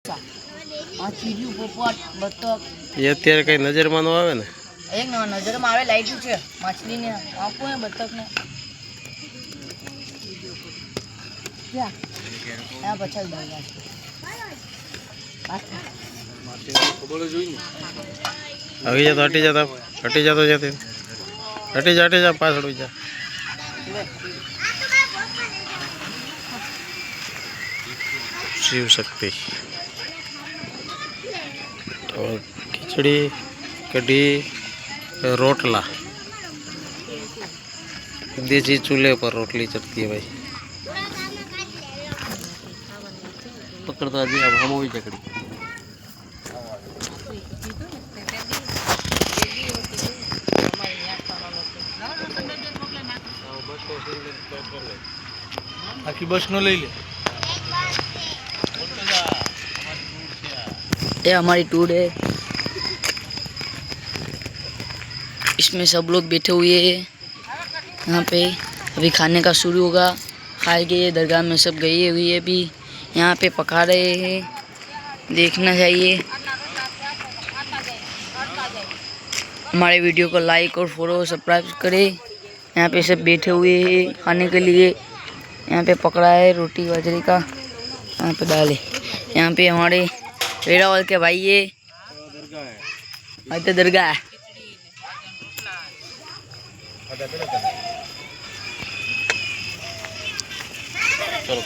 ચીડિયું પોપટ બતક એ અત્યારે કઈ નજરમાં ન આવે ને? એક નજરમાં આવે લાઈટ છે માછલીને આંખો ને બતકને ક્યાં પછાડ દઉં આવી જા તો હટી જતા જતી હટી જા પાછળ જા શિવ શક્તિ तो खिचड़ी कढ़ी रोटला देसी चूल्हे पर रोटली चढ़ती है भाई। पकड़ता जी अब हम भी चकड़ी आखी बस नो ले ले। ये हमारी टूर है, इसमें सब लोग बैठे हुए हैं। यहाँ पे अभी खाने का शुरू होगा। खाएंगे, दरगाह में सब गए हुए हैं अभी यहाँ पे पका रहे हैं, देखना चाहिए। हमारे वीडियो को लाइक और फॉलो सब्सक्राइब करें। यहाँ पे सब बैठे हुए हैं खाने के लिए। यहाँ पे पकड़ा है रोटी बाजरे का, यहाँ पे डाले। यहाँ पे हमारे वेरावल के भाई है, तो दरगाह है। चलो